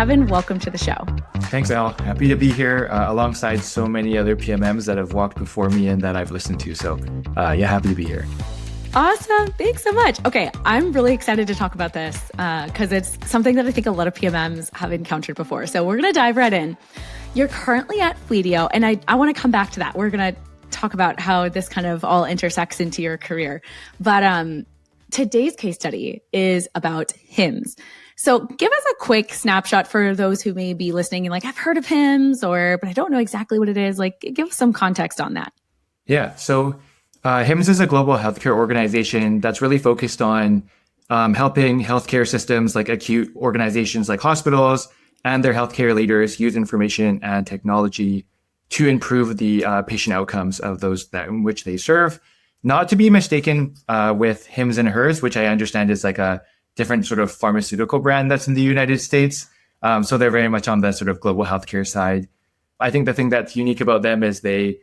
Kevin, welcome to the show. Thanks, Al. Happy to be here alongside so many other PMMs that have walked before me and that I've listened to. So happy to be here. Awesome. Thanks so much. Okay, I'm really excited to talk about this because it's something that I think a lot of PMMs have encountered before. So we're going to dive right in. You're currently at Fleetio, and I want to come back to that. We're going to talk about how this kind of all intersects into your career. But today's case study is about HIMSS. So give us a quick snapshot for those who may be listening and like, I've heard of HIMSS, but I don't know exactly what it is. Like, give us some context on that. Yeah. So HIMSS is a global healthcare organization that's really focused on helping healthcare systems like acute organizations like hospitals and their healthcare leaders use information and technology to improve the patient outcomes of those that in which they serve. Not to be mistaken with Hims and Hers, which I understand is like a different sort of pharmaceutical brand that's in the United States. So they're very much on the sort of global healthcare side. I think the thing that's unique about them is they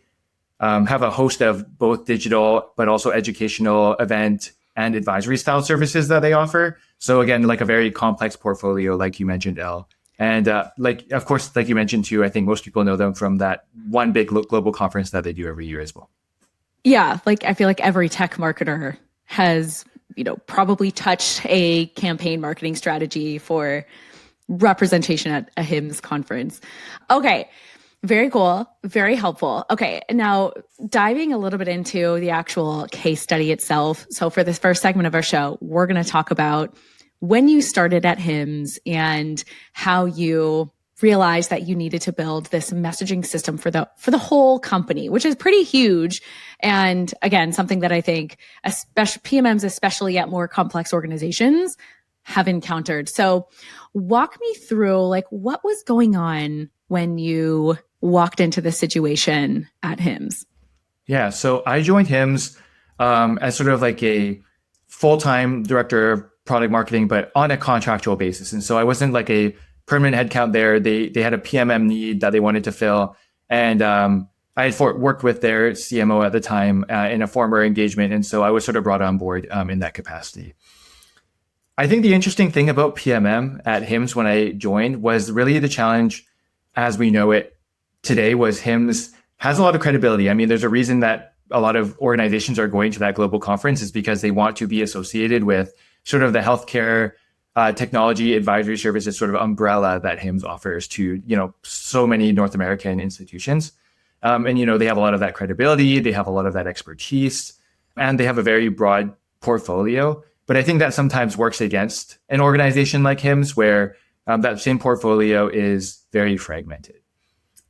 have a host of both digital, but also educational event and advisory style services that they offer. So again, like a very complex portfolio, like you mentioned, Elle. And of course, like you mentioned too, I think most people know them from that one big global conference that they do every year as well. Yeah, like I feel like every tech marketer has, probably touched a campaign marketing strategy for representation at a HIMSS conference. Okay, very cool, very helpful. Okay, now diving a little bit into the actual case study itself. So for this first segment of our show, we're going to talk about when you started at HIMSS and how you realized that you needed to build this messaging system for the whole company, which is pretty huge. And again, something that I think PMMs, especially at more complex organizations, have encountered. So walk me through like what was going on when you walked into this situation at HIMSS. Yeah, so I joined HIMSS as sort of like a full-time director of product marketing, but on a contractual basis. And so I wasn't like a permanent headcount there. They had a PMM need that they wanted to fill. And I had worked with their CMO at the time in a former engagement. And so I was sort of brought on board in that capacity. I think the interesting thing about PMM at HIMSS when I joined was really the challenge as we know it today was HIMSS has a lot of credibility. I mean, there's a reason that a lot of organizations are going to that global conference is because they want to be associated with sort of the healthcare technology advisory services sort of umbrella that HIMSS offers to, so many North American institutions. And, they have a lot of that credibility, they have a lot of that expertise, and they have a very broad portfolio. But I think that sometimes works against an organization like HIMSS where that same portfolio is very fragmented.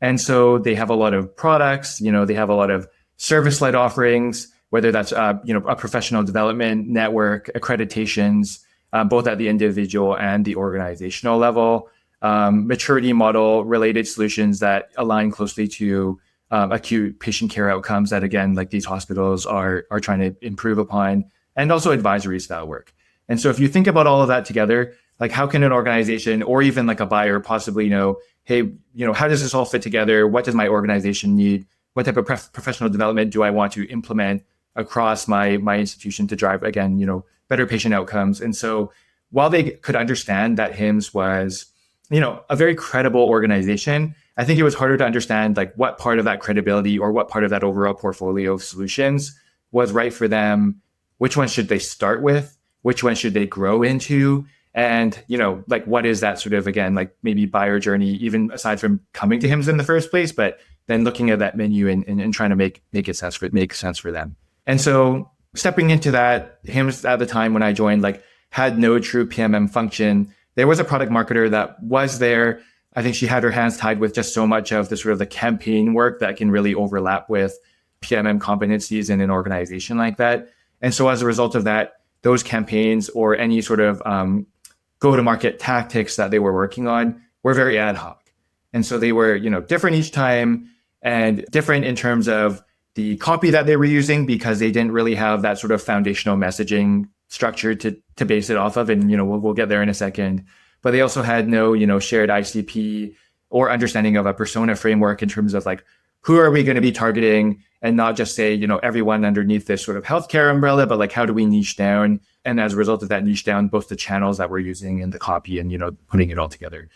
And so they have a lot of products, they have a lot of service-led offerings, whether that's, a professional development network, accreditations, both at the individual and the organizational level, maturity model related solutions that align closely to acute patient care outcomes that, again, like these hospitals are trying to improve upon, and also advisory style work. And so if you think about all of that together, like how can an organization or even like a buyer possibly know, hey, how does this all fit together? What does my organization need? What type of professional development do I want to implement across my institution to drive, again, better patient outcomes? And so while they could understand that HIMSS was, a very credible organization, I think it was harder to understand like what part of that credibility or what part of that overall portfolio of solutions was right for them. Which one should they start with? Which one should they grow into? And, like what is that sort of, again, like maybe buyer journey, even aside from coming to HIMSS in the first place, but then looking at that menu and trying to make sense for them. And so stepping into that, HIMSS at the time when I joined, like had no true PMM function. There was a product marketer that was there. I think she had her hands tied with just so much of the sort of the campaign work that can really overlap with PMM competencies in an organization like that. And so as a result of that, those campaigns or any sort of go-to-market tactics that they were working on were very ad hoc. And so they were, different each time and different in terms of the copy that they were using because they didn't really have that sort of foundational messaging structure to base it off of. And, we'll get there in a second. But they also had no, shared ICP or understanding of a persona framework in terms of like, who are we going to be targeting and not just say, everyone underneath this sort of healthcare umbrella, but like, how do we niche down? And as a result of that niche down, both the channels that we're using and the copy and, putting it all together.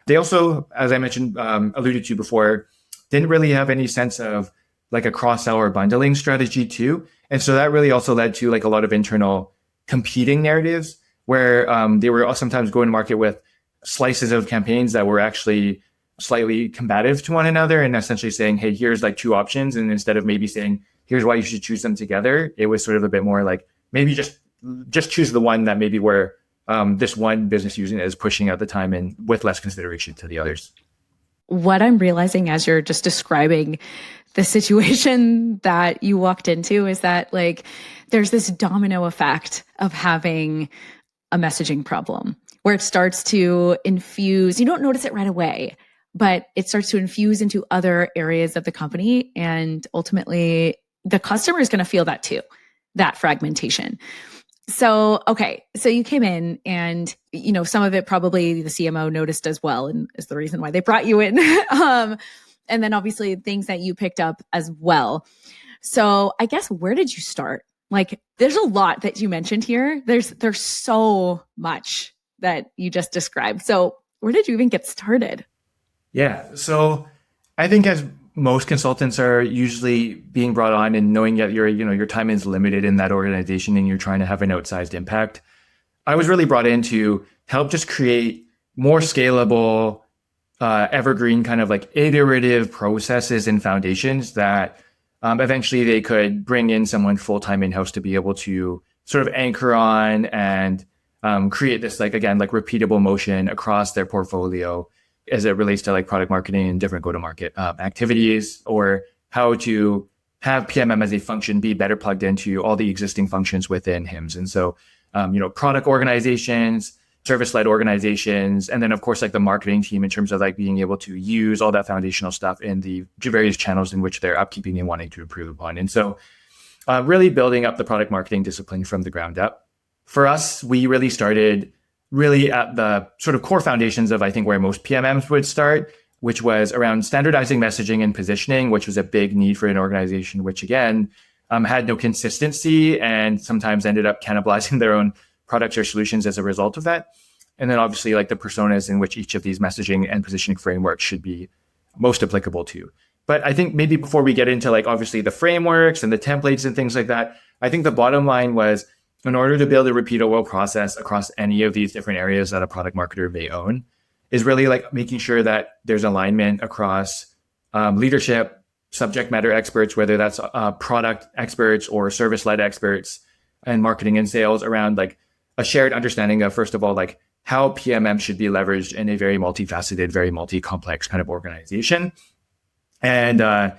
They also, as I mentioned, alluded to before, didn't really have any sense of like a cross-sell or bundling strategy too. And so that really also led to like a lot of internal competing narratives where they were sometimes going to market with slices of campaigns that were actually slightly combative to one another and essentially saying, hey, here's like two options. And instead of maybe saying, here's why you should choose them together, it was sort of a bit more like maybe just choose the one that maybe where this one business using it is pushing at the time and with less consideration to the others. What I'm realizing as you're just describing the situation that you walked into is that like there's this domino effect of having a messaging problem where it starts to infuse, you don't notice it right away, but it starts to infuse into other areas of the company. And ultimately, the customer is going to feel that too, that fragmentation. So, okay. So you came in and, some of it probably the CMO noticed as well, and is the reason why they brought you in. And then obviously things that you picked up as well. So I guess where did you start? Like there's a lot that you mentioned here. There's so much that you just described. So where did you even get started? Yeah. So I think as most consultants are usually being brought on and knowing that your time is limited in that organization and you're trying to have an outsized impact, I was really brought in to help just create more scalable, evergreen kind of like iterative processes and foundations that eventually they could bring in someone full-time in-house to be able to sort of anchor on and create this like, again, like repeatable motion across their portfolio as it relates to like product marketing and different go-to-market activities, or how to have PMM as a function be better plugged into all the existing functions within HIMSS. And so, product organizations, service-led organizations, and then of course like the marketing team in terms of like being able to use all that foundational stuff in the various channels in which they're upkeeping and wanting to improve upon. And so really building up the product marketing discipline from the ground up. For us, we really started really at the sort of core foundations of I think where most PMMs would start, which was around standardizing messaging and positioning, which was a big need for an organization, which again had no consistency and sometimes ended up cannibalizing their own products or solutions as a result of that. And then obviously like the personas in which each of these messaging and positioning frameworks should be most applicable to. But I think maybe before we get into like obviously the frameworks and the templates and things like that, I think the bottom line was in order to build a repeatable process across any of these different areas that a product marketer may own is really like making sure that there's alignment across leadership, subject matter experts, whether that's product experts or service-led experts, and marketing and sales around like a shared understanding of, first of all, like how PMM should be leveraged in a very multifaceted, very multi-complex kind of organization. And to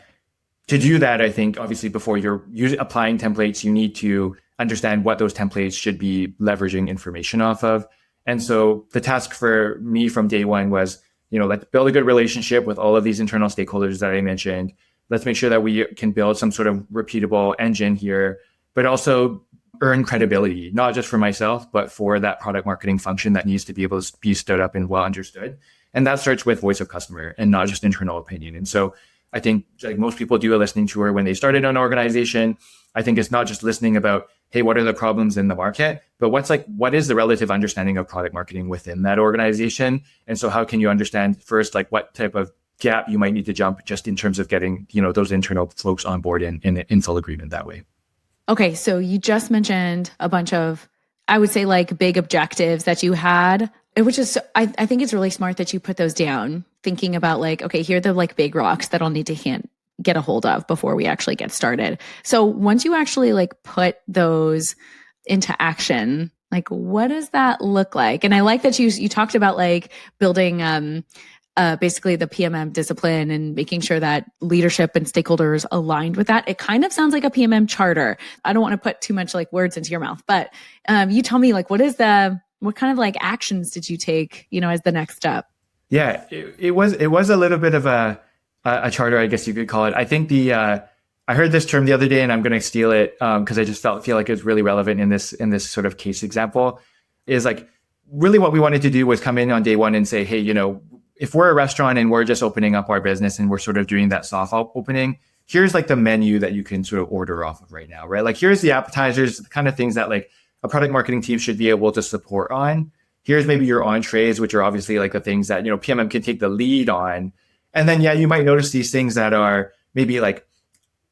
do that, I think obviously before you're applying templates, you need to understand what those templates should be leveraging information off of. And so the task for me from day one was, let's build a good relationship with all of these internal stakeholders that I mentioned. Let's make sure that we can build some sort of repeatable engine here, but also earn credibility, not just for myself, but for that product marketing function that needs to be able to be stood up and well understood. And that starts with voice of customer and not just internal opinion. And so I think like most people do a listening tour when they started an organization. I think it's not just listening about, hey, what are the problems in the market, but what is the relative understanding of product marketing within that organization? And so how can you understand first, like what type of gap you might need to jump just in terms of getting, those internal folks on board in full agreement that way. Okay, so you just mentioned a bunch of, I would say like big objectives that you had, which is, I think it's really smart that you put those down, thinking about like, okay, here are the like big rocks that I'll need to get a hold of before we actually get started. So once you actually like put those into action, like what does that look like? And I like that you talked about like building basically the PMM discipline and making sure that leadership and stakeholders aligned with that. It kind of sounds like a PMM charter. I don't want to put too much like words into your mouth, but you tell me like what kind of like actions did you take, as the next step? Yeah, it was a little bit of a charter, I guess you could call it. I think I heard this term the other day, and I'm going to steal it because I just feel like it's really relevant in this sort of case example. Is like really what we wanted to do was come in on day one and say, hey, if we're a restaurant and we're just opening up our business and we're sort of doing that soft opening, here's like the menu that you can sort of order off of right now, right? Like here's the appetizers, the kind of things that like a product marketing team should be able to support on. Here's maybe your entrees, which are obviously like the things that, PMM can take the lead on. And then, yeah, you might notice these things that are maybe like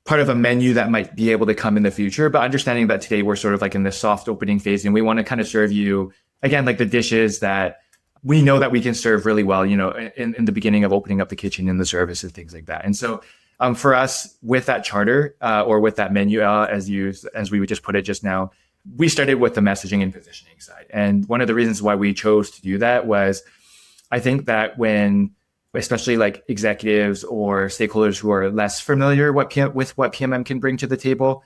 part of a menu that might be able to come in the future, but understanding that today we're sort of like in this soft opening phase and we want to kind of serve you again, like the dishes that we know that we can serve really well, in the beginning of opening up the kitchen and the service and things like that. And so for us with that charter or with that menu, as we would just put it just now, we started with the messaging and positioning side. And one of the reasons why we chose to do that was I think that when especially like executives or stakeholders who are less familiar with what PMM can bring to the table,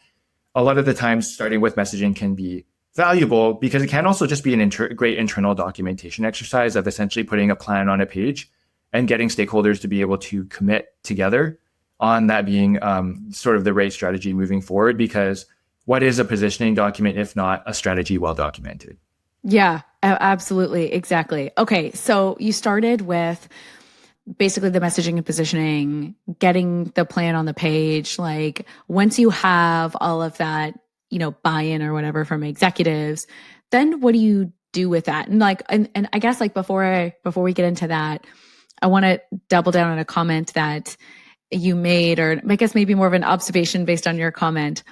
a lot of the times starting with messaging can be valuable because it can also just be an great internal documentation exercise of essentially putting a plan on a page and getting stakeholders to be able to commit together on that being sort of the right strategy moving forward. Because what is a positioning document if not a strategy well documented? Yeah, absolutely. Exactly. Okay. So you started with basically the messaging and positioning, getting the plan on the page. Like once you have all of that, buy-in or whatever from executives, then what do you do with that? And like, and I guess like before we get into that, I want to double down on a comment that you made, or I guess maybe more of an observation based on your comment.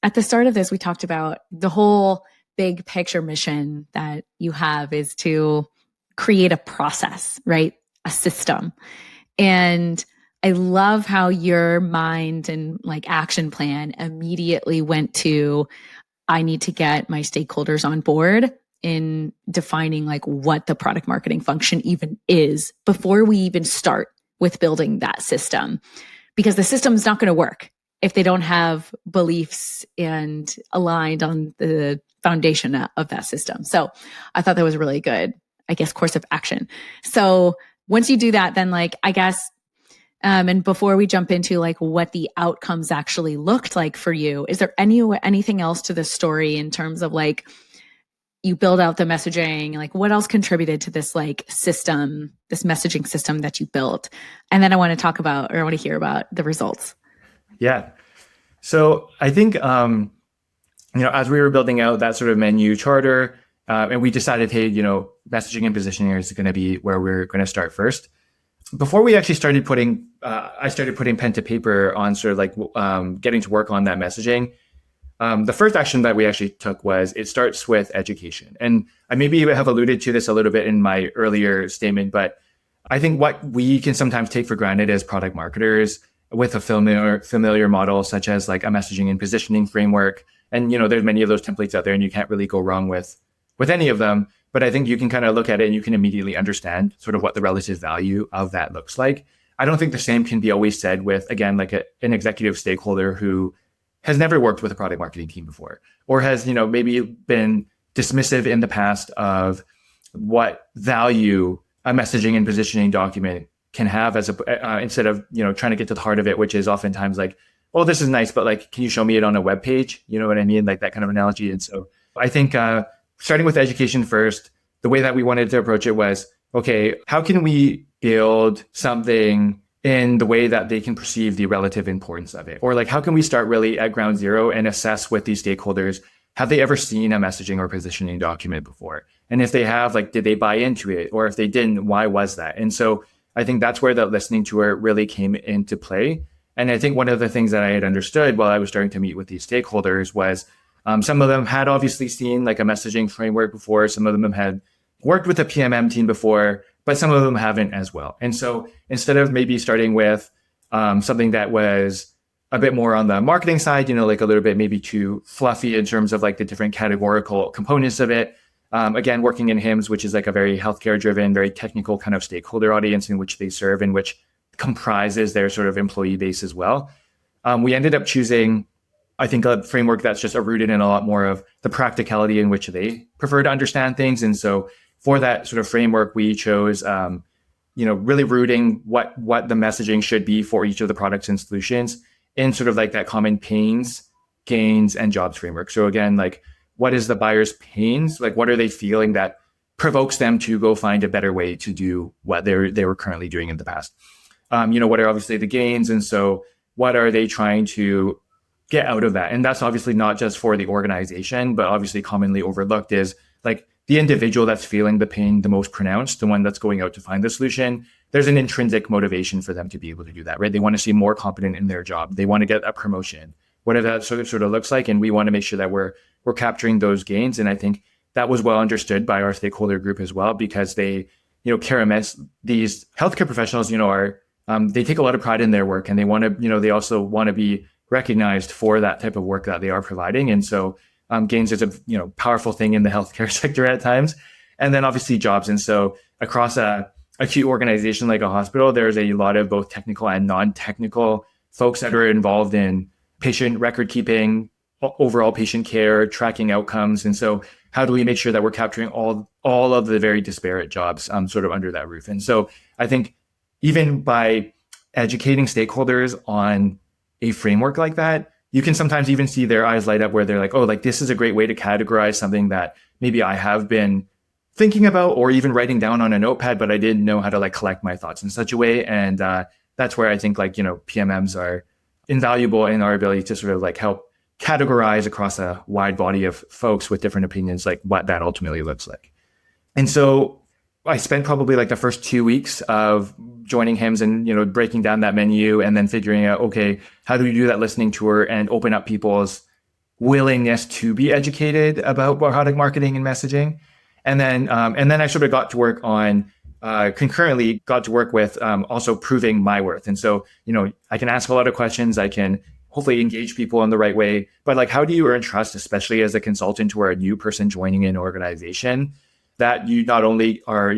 At the start of this, we talked about the whole big picture mission that you have is to create a process, right? A system. And I love how your mind and like action plan immediately went to, I need to get my stakeholders on board in defining like what the product marketing function even is before we even start with building that system. Because the system's not going to work if they don't have beliefs and aligned on the foundation of that system. So I thought that was really good, I guess, course of action. So once you do that, then like, I guess, and before we jump into like what the outcomes actually looked like for you, is there anything else to the story in terms of like you build out the messaging, like what else contributed to this like system, this messaging system that you built? And then I want to hear about the results. Yeah. So I think, as we were building out that sort of menu charter, and we decided, hey, messaging and positioning is going to be where we're going to start first. Before we actually started I started putting pen to paper on sort of like getting to work on that messaging. The first action that we actually took was it starts with education. And I maybe have alluded to this a little bit in my earlier statement, but I think what we can sometimes take for granted as product marketers with a familiar model, such as like a messaging and positioning framework. And, there's many of those templates out there and you can't really go wrong with any of them. But I think you can kind of look at it and you can immediately understand sort of what the relative value of that looks like. I don't think the same can be always said with, again, like an executive stakeholder who has never worked with a product marketing team before, or has, maybe been dismissive in the past of what value a messaging and positioning document can have as instead of, trying to get to the heart of it, which is oftentimes like, oh, this is nice, but like, can you show me it on a web page? You know what I mean? Like that kind of analogy. And so I think starting with education first, the way that we wanted to approach it was, okay, how can we build something in the way that they can perceive the relative importance of it? Or like, how can we start really at ground zero and assess with these stakeholders, have they ever seen a messaging or positioning document before? And if they have, like, did they buy into it? Or if they didn't, why was that? And so I think that's where that listening tour really came into play. And I think one of the things that I had understood while I was starting to meet with these stakeholders was some of them had obviously seen like a messaging framework before. Some of them had worked with a PMM team before, but some of them haven't as well. And so instead of maybe starting with something that was a bit more on the marketing side, like a little bit maybe too fluffy in terms of like the different categorical components of it, again, working in HIMSS, which is like a very healthcare driven, very technical kind of stakeholder audience in which they serve and which comprises their sort of employee base as well. We ended up choosing, I think, a framework that's just rooted in a lot more of the practicality in which they prefer to understand things. And so for that sort of framework, we chose, really rooting what the messaging should be for each of the products and solutions in sort of like that common pains, gains, and jobs framework. So again, like what is the buyer's pains? Like what are they feeling that provokes them to go find a better way to do what they were currently doing in the past? What are obviously the gains? And so what are they trying to get out of that? And that's obviously not just for the organization, but obviously commonly overlooked is like the individual that's feeling the pain the most pronounced, the one that's going out to find the solution, there's an intrinsic motivation for them to be able to do that, right? They want to see more competent in their job. They want to get a promotion, whatever that sort of looks like. And we want to make sure that we're capturing those gains. And I think that was well understood by our stakeholder group as well, because they, care immense. These healthcare professionals, are they take a lot of pride in their work, and they want to, they also want to be recognized for that type of work that they are providing. And so gains is a powerful thing in the healthcare sector at times, and then obviously jobs. And so across a acute organization like a hospital, there's a lot of both technical and non-technical folks that are involved in patient record keeping, overall patient care, tracking outcomes. And so how do we make sure that we're capturing all of the very disparate jobs sort of under that roof? And so I think even by educating stakeholders on a framework like that, you can sometimes even see their eyes light up, where they're like, oh, like this is a great way to categorize something that maybe I have been thinking about or even writing down on a notepad, but I didn't know how to like collect my thoughts in such a way. And that's where I think PMMs are invaluable in our ability to sort of like help categorize across a wide body of folks with different opinions, like what that ultimately looks like. And so I spent probably like the first 2 weeks of joining HIMSS and, breaking down that menu and then figuring out, okay, how do we do that listening tour and open up people's willingness to be educated about product marketing and messaging. And then I sort of got to work on concurrently got to work with also proving my worth. And so, I can ask a lot of questions. I can hopefully engage people in the right way. But like, how do you earn trust, especially as a consultant or a new person joining an organization, that you not only are,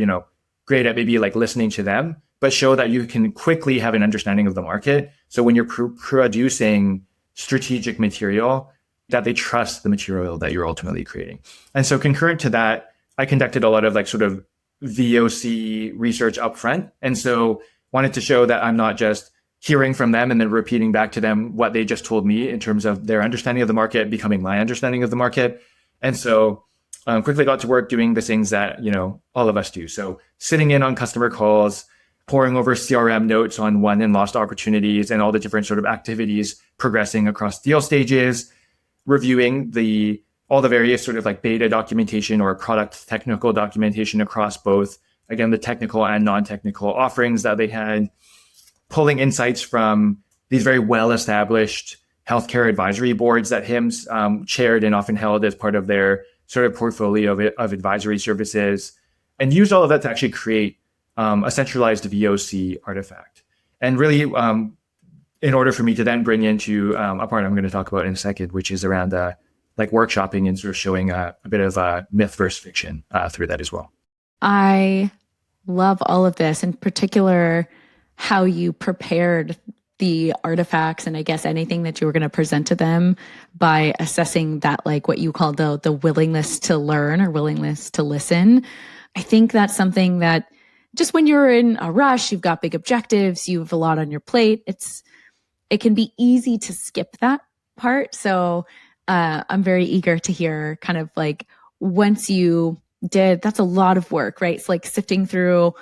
great at maybe like listening to them, but show that you can quickly have an understanding of the market. So when you're producing strategic material, that they trust the material that you're ultimately creating. And so concurrent to that, I conducted a lot of like sort of VOC research upfront. And so wanted to show that I'm not just hearing from them and then repeating back to them what they just told me in terms of their understanding of the market, becoming my understanding of the market. And so quickly got to work doing the things that, all of us do. So sitting in on customer calls, poring over CRM notes on won and lost opportunities and all the different sort of activities progressing across deal stages, reviewing all the various sort of like beta documentation or product technical documentation across both, again, the technical and non-technical offerings that they had, pulling insights from these very well-established healthcare advisory boards that HIMSS chaired and often held as part of their sort of portfolio of advisory services, and used all of that to actually create a centralized VOC artifact. And really, in order for me to then bring into a part I'm going to talk about in a second, which is around like workshopping and sort of showing a bit of myth versus fiction through that as well. I love all of this, in particular, how you prepared the artifacts and I guess anything that you were going to present to them by assessing that, like what you call the willingness to learn or willingness to listen. I think that's something that just when you're in a rush, you've got big objectives, you have a lot on your plate. It can be easy to skip that part. So I'm very eager to hear kind of like once you did, that's a lot of work, right? It's like sifting through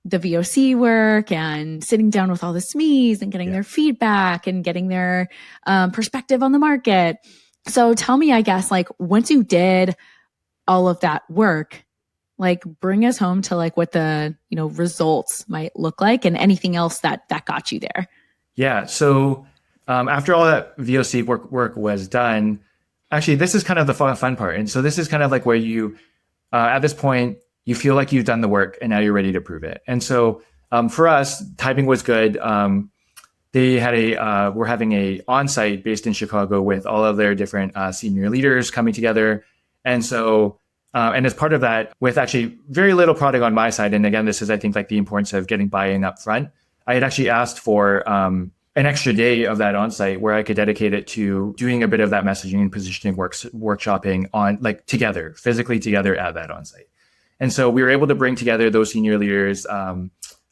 the VOC work and sitting down with all the SMEs and getting their feedback and getting their perspective on the market. So tell me, I guess, like once you did all of that work, like bring us home to like what the, results might look like and anything else that got you there. Yeah. So after all that VOC work was done, actually, this is kind of the fun part. And so this is kind of like where you, at this point, you feel like you've done the work and now you're ready to prove it. And so for us, timing was good. They had we're having a onsite based in Chicago with all of their different senior leaders coming together. And so, and as part of that, with actually very little product on my side, and again, this is, I think, like the importance of getting buy-in up front, I had actually asked for an extra day of that onsite where I could dedicate it to doing a bit of that messaging and positioning workshopping on like together, physically together at that onsite. And so we were able to bring together those senior leaders.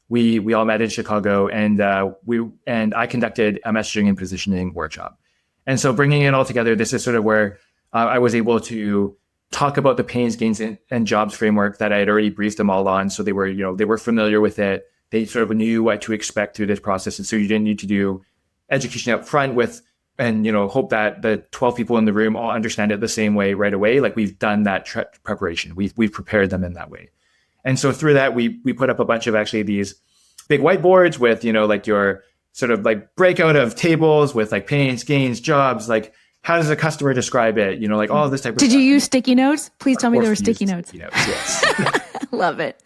We all met in Chicago, and I conducted a messaging and positioning workshop. And so bringing it all together, this is sort of where I was able to talk about the pains, gains, and jobs framework that I had already briefed them all on. So they were familiar with it. They sort of knew what to expect through this process, and so you didn't need to do education up front with and hope that the 12 people in the room all understand it the same way right away. Like we've done that preparation. We've prepared them in that way. And so through that, we put up a bunch of actually these big whiteboards with, like your sort of like breakout of tables with like pains, gains, jobs, like how does a customer describe it? Like all of this type of Did stuff. you use sticky notes? Please tell me there were sticky notes. Sticky notes, yes. Love it.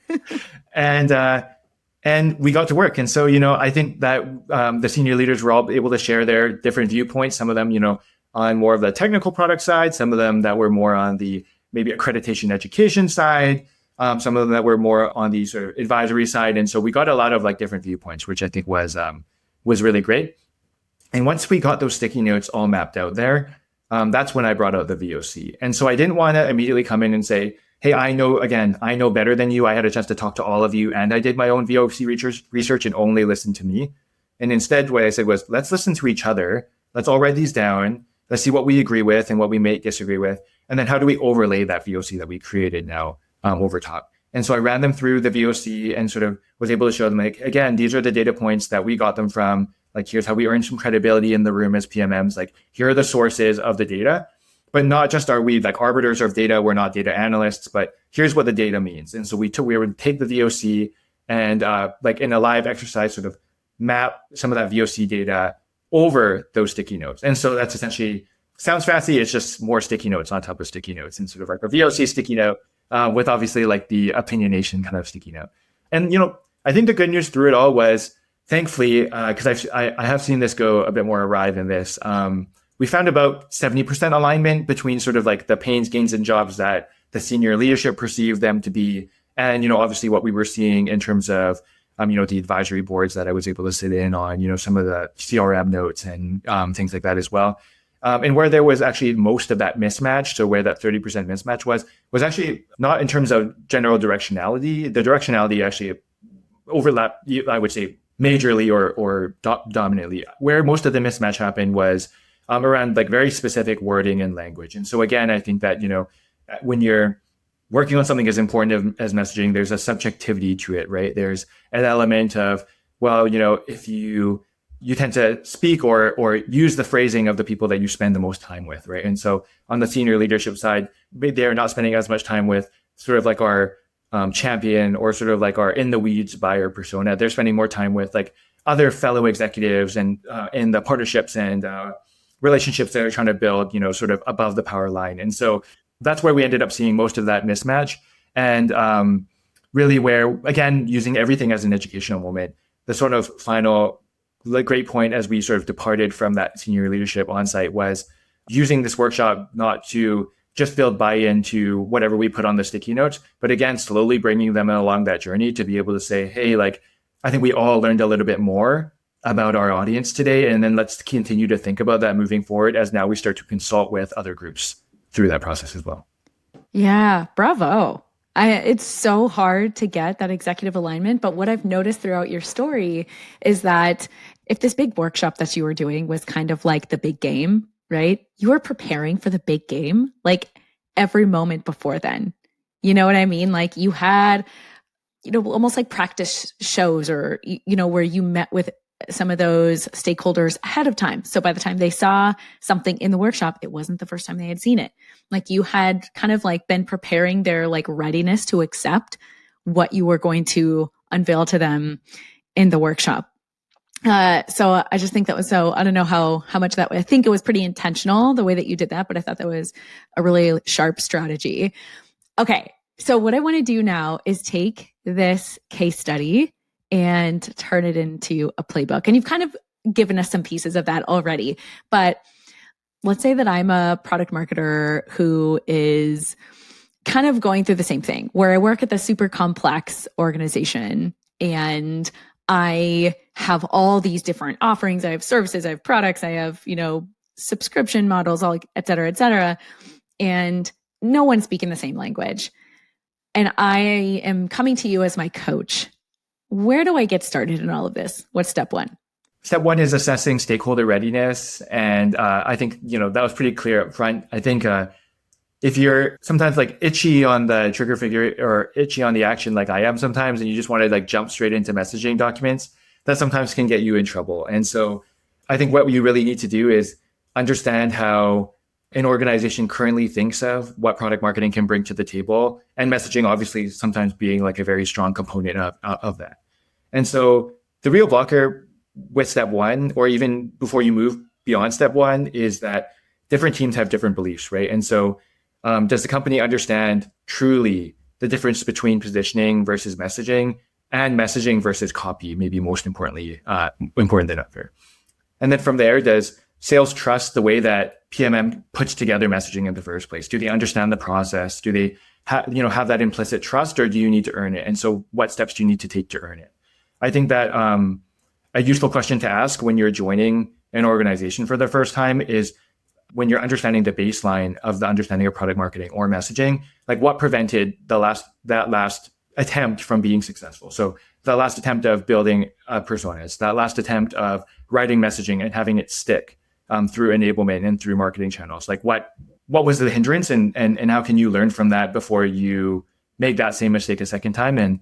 And we got to work. And so, I think that the senior leaders were all able to share their different viewpoints, some of them, on more of the technical product side, some of them that were more on the maybe accreditation education side, some of them that were more on the sort of advisory side. And so we got a lot of like different viewpoints, which I think was really great. And once we got those sticky notes all mapped out there, that's when I brought out the VOC. And so I didn't want to immediately come in and say, hey, I know better than you. I had a chance to talk to all of you, and I did my own VOC research and only listened to me. And instead, what I said was, let's listen to each other. Let's all write these down. Let's see what we agree with and what we may disagree with. And then how do we overlay that VOC that we created now over top? And so I ran them through the VOC and sort of was able to show them, like, again, these are the data points that we got them from. Like, here's how we earned some credibility in the room as PMMs. Like, here are the sources of the data. But not just are we like arbiters of data, we're not data analysts, but here's what the data means. And so we would take the VOC and like in a live exercise, sort of map some of that VOC data over those sticky notes. And so that's essentially, sounds fancy, it's just more sticky notes on top of sticky notes and sort of like a VOC sticky note with obviously like the opinionation kind of sticky note. And, I think the good news through it all was, thankfully, because I have seen this go a bit more awry than this, we found about 70% alignment between sort of like the pains, gains, and jobs that the senior leadership perceived them to be. And, obviously what we were seeing in terms of, the advisory boards that I was able to sit in on, some of the CRM notes and things like that as well. And where there was actually most of that mismatch, so where that 30% mismatch was actually not in terms of general directionality. The directionality actually overlapped, I would say, majorly or dominantly. Where most of the mismatch happened was around like very specific wording and language. And so again, I think that, when you're working on something as important as messaging, there's a subjectivity to it, right? There's an element of, well, if you tend to speak or use the phrasing of the people that you spend the most time with, right? And so on the senior leadership side, they're not spending as much time with sort of like our champion or sort of like our in the weeds buyer persona. They're spending more time with like other fellow executives and in the partnerships and relationships that are trying to build, sort of above the power line. And so that's where we ended up seeing most of that mismatch. And really where, again, using everything as an educational moment, the sort of final great point as we sort of departed from that senior leadership on site was using this workshop not to just build buy-in to whatever we put on the sticky notes, but again, slowly bringing them along that journey to be able to say, hey, like, I think we all learned a little bit more about our audience today. And then let's continue to think about that moving forward as now we start to consult with other groups through that process as well. Yeah, bravo. It's so hard to get that executive alignment. But what I've noticed throughout your story is that if this big workshop that you were doing was kind of like the big game, right? You were preparing for the big game like every moment before then. You know what I mean? Like you had, almost like practice shows or, where you met with some of those stakeholders ahead of time. So by the time they saw something in the workshop, it wasn't the first time they had seen it. Like you had kind of like been preparing their like readiness to accept what you were going to unveil to them in the workshop. So I just think that was so, I don't know how much that, I think it was pretty intentional the way that you did that, but I thought that was a really sharp strategy. Okay. So what I want to do now is take this case study and turn it into a playbook. And you've kind of given us some pieces of that already, but let's say that I'm a product marketer who is kind of going through the same thing where I work at the super complex organization and I have all these different offerings. I have services, I have products, I have, subscription models, all et cetera, et cetera. And no one's speaking the same language. And I am coming to you as my coach. Where do I get started in all of this? What's step one? Step one is assessing stakeholder readiness. And I think, that was pretty clear up front. I think if you're sometimes like itchy on the trigger figure or itchy on the action, like I am sometimes, and you just want to like jump straight into messaging documents, that sometimes can get you in trouble. And so I think what you really need to do is understand how an organization currently thinks of what product marketing can bring to the table, and messaging obviously sometimes being like a very strong component of that. And so the real blocker with step one, or even before you move beyond step one, is that different teams have different beliefs, right? And so does the company understand truly the difference between positioning versus messaging, and messaging versus copy, maybe most importantly, important than ever? And then from there, does sales trust the way that PMM puts together messaging in the first place? Do they understand the process? Do they have that implicit trust, or do you need to earn it? And so what steps do you need to take to earn it? I think that a useful question to ask when you're joining an organization for the first time is, when you're understanding the baseline of the understanding of product marketing or messaging, like what prevented that last attempt from being successful? So the last attempt of building personas, that last attempt of writing messaging and having it stick through enablement and through marketing channels. Like what was the hindrance, and how can you learn from that before you make that same mistake a second time, and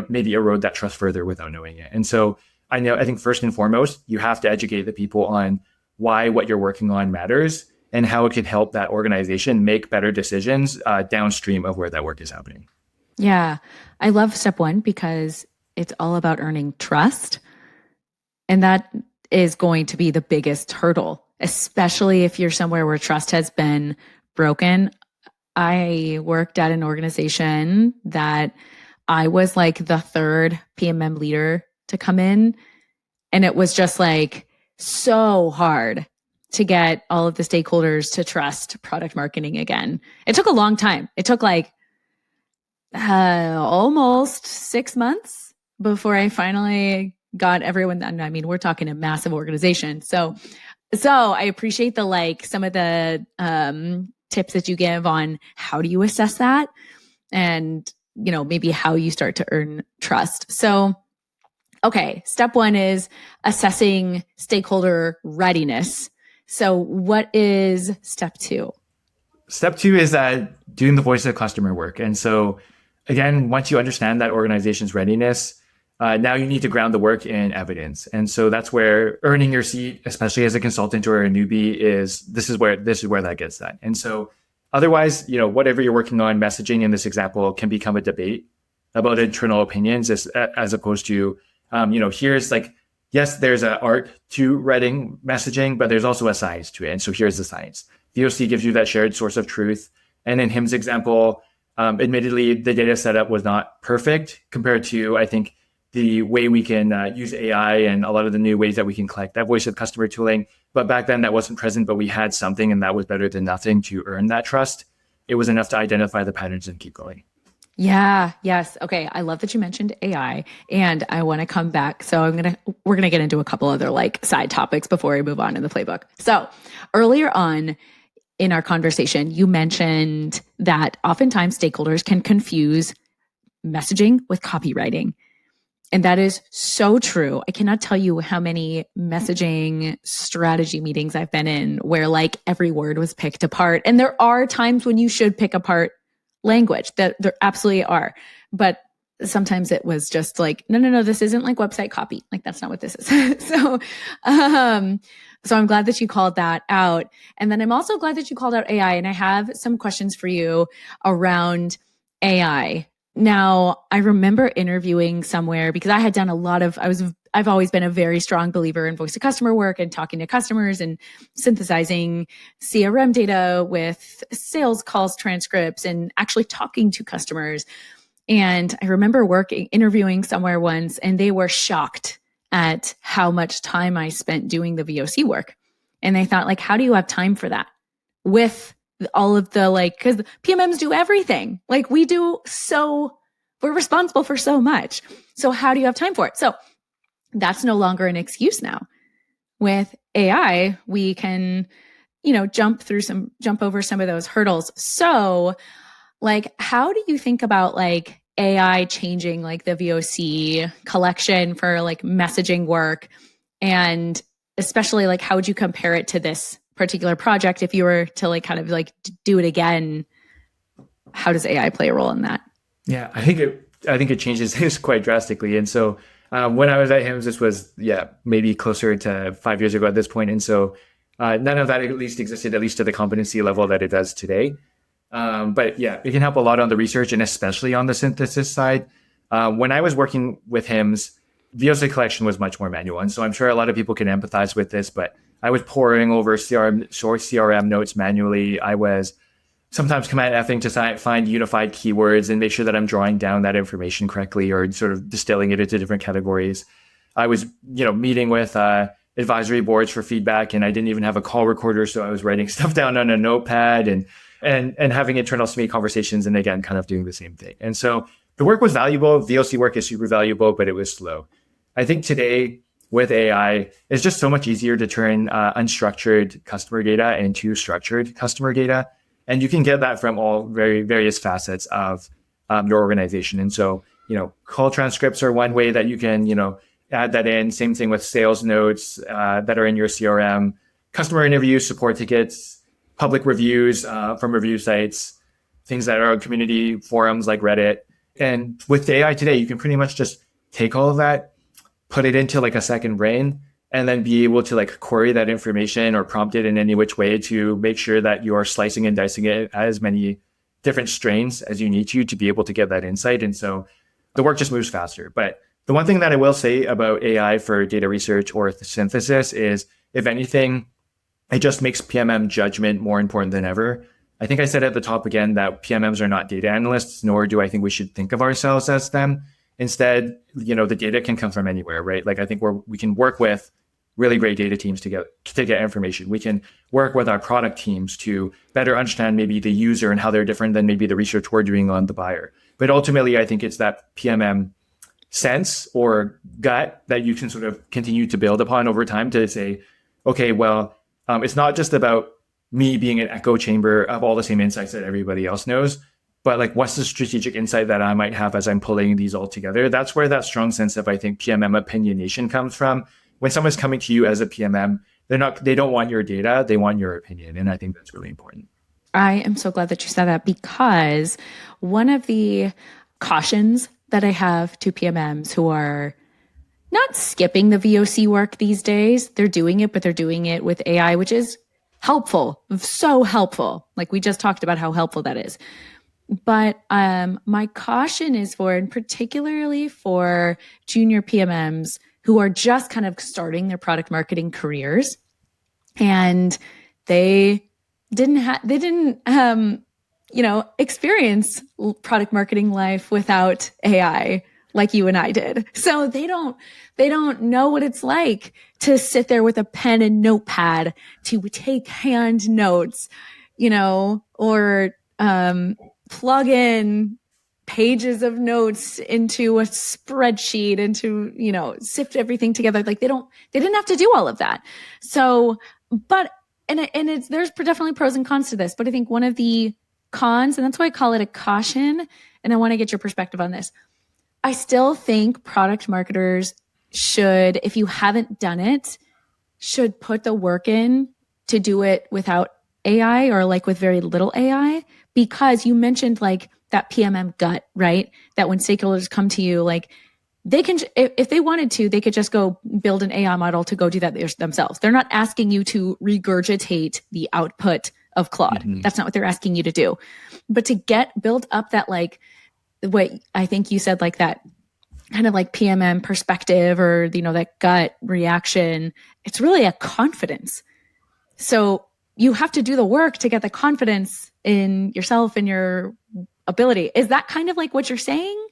maybe erode that trust further without knowing it? And so I think first and foremost, you have to educate the people on why what you're working on matters and how it can help that organization make better decisions downstream of where that work is happening. Yeah. I love step one because it's all about earning trust. And that is going to be the biggest hurdle, especially if you're somewhere where trust has been broken. I worked at an organization that I was like the third PMM leader to come in. And it was just like so hard to get all of the stakeholders to trust product marketing again. It took a long time. It took like almost 6 months before I finally got everyone. I mean, we're talking a massive organization. So I appreciate some of the tips that you give on how do you assess that, and, maybe how you start to earn trust. So, okay, step one is assessing stakeholder readiness. So what is step two? Step two is doing the voice of customer work. And so again, once you understand that organization's readiness, now you need to ground the work in evidence. And so that's where earning your seat, especially as a consultant or a newbie, this is where that gets done. And so otherwise, whatever you're working on, messaging in this example can become a debate about internal opinions as opposed to, here's yes, there's an art to writing messaging, but there's also a science to it. And so here's the science. VOC gives you that shared source of truth. And in him's example, admittedly, the data setup was not perfect compared to, I think, the way we can use AI and a lot of the new ways that we can collect that voice of customer tooling. But back then that wasn't present, but we had something, and that was better than nothing to earn that trust. It was enough to identify the patterns and keep going. Yeah. Yes. Okay. I love that you mentioned AI, and I want to come back. So we're going to get into a couple other side topics before we move on in the playbook. So earlier on in our conversation, you mentioned that oftentimes stakeholders can confuse messaging with copywriting. And that is so true. I cannot tell you how many messaging strategy meetings I've been in where every word was picked apart. And there are times when you should pick apart language, that there absolutely are. But sometimes it was just no, this isn't website copy. That's not what this is. So I'm glad that you called that out. And then I'm also glad that you called out AI. And I have some questions for you around AI. Now, I remember interviewing somewhere because I had done I've always been a very strong believer in voice of customer work and talking to customers and synthesizing CRM data with sales calls transcripts and actually talking to customers. And I remember interviewing somewhere once, and they were shocked at how much time I spent doing the VOC work. And they thought, how do you have time for that with all of the because PMMs do everything. We're responsible for so much. So how do you have time for it? So that's no longer an excuse now. With AI, we can, jump over some of those hurdles. So how do you think about AI changing the VOC collection for messaging work? And especially how would you compare it to this particular project if you were to do it again? How does AI play a role in that? Yeah, I think it changes things quite drastically. And so when I was at HIMSS, this was maybe closer to 5 years ago at this point. And so None of that at least existed, at least to the competency level that it does today. But yeah, it can help a lot on the research and especially on the synthesis side. When I was working with HIMSS, VOC collection was much more manual. And so I'm sure a lot of people can empathize with this, but I was poring over CRM notes manually. I was sometimes command Fing to find unified keywords and make sure that I'm drawing down that information correctly or sort of distilling it into different categories. I was, meeting with advisory boards for feedback, and I didn't even have a call recorder, so I was writing stuff down on a notepad and having internal SME conversations, and again, kind of doing the same thing. And so the work was valuable. VOC work is super valuable, but it was slow. I think today with AI, it's just so much easier to turn unstructured customer data into structured customer data. And you can get that from all various facets of your organization. And so, call transcripts are one way that you can, add that in. Same thing with sales notes that are in your CRM, customer interviews, support tickets, public reviews from review sites, things that are on community forums like Reddit. And with AI today, you can pretty much just take all of that, put it into like a second brain, and then be able to like query that information or prompt it in any which way to make sure that you are slicing and dicing it as many different strains as you need to be able to get that insight. And so the work just moves faster. But the one thing that I will say about AI for data research or synthesis is, if anything, it just makes PMM judgment more important than ever. I think I said at the top again that PMMs are not data analysts, nor do I think we should think of ourselves as them. Instead, the data can come from anywhere, right? Like I think we can work with really great data teams to get information. We can work with our product teams to better understand maybe the user and how they're different than maybe the research we're doing on the buyer. But ultimately, I think it's that PMM sense or gut that you can sort of continue to build upon over time to say, okay, well, it's not just about me being an echo chamber of all the same insights that everybody else knows, but like, what's the strategic insight that I might have as I'm pulling these all together? That's where that strong sense of, I think, PMM opinionation comes from. When someone's coming to you as a PMM, they don't want your data, they want your opinion. And I think that's really important. I am so glad that you said that, because one of the cautions that I have to PMMs who are not skipping the VOC work these days, they're doing it, but they're doing it with AI, which is helpful, so helpful. Like we just talked about how helpful that is. But my caution is for, and particularly for junior PMMs who are just kind of starting their product marketing careers, and they didn't experience product marketing life without AI like you and I did. So they don't know what it's like to sit there with a pen and notepad to take hand notes, or plug in pages of notes into a spreadsheet, sift everything together. Like they didn't have to do all of that. So, but, and there's definitely pros and cons to this, but I think one of the cons, and that's why I call it a caution, and I want to get your perspective on this. I still think product marketers should, if you haven't done it, should put the work in to do it without AI or like with very little AI, because you mentioned like that PMM gut, right? That when stakeholders come to you, like they can, if they wanted to, they could just go build an AI model to go do that themselves. They're not asking you to regurgitate the output of Claude. Mm-hmm. That's not what they're asking you to do. But to build up that, like, what I think you said, like that kind of like PMM perspective, or, that gut reaction, it's really a confidence. So you have to do the work to get the confidence in yourself and your ability. Is that kind of like what you're saying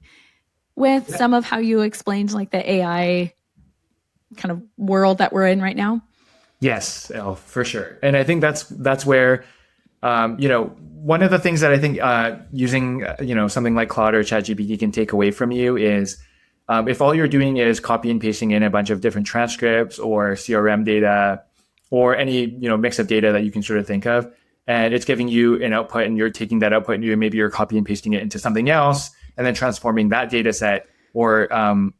with some of how you explained like the AI kind of world that we're in right now? Yes, for sure. And I think that's where, one of the things that I think using, something like Claude or ChatGPT can take away from you is if all you're doing is copy and pasting in a bunch of different transcripts or CRM data or any, mix of data that you can sort of think of, and it's giving you an output, and you're taking that output and maybe you're copy and pasting it into something else and then transforming that data set or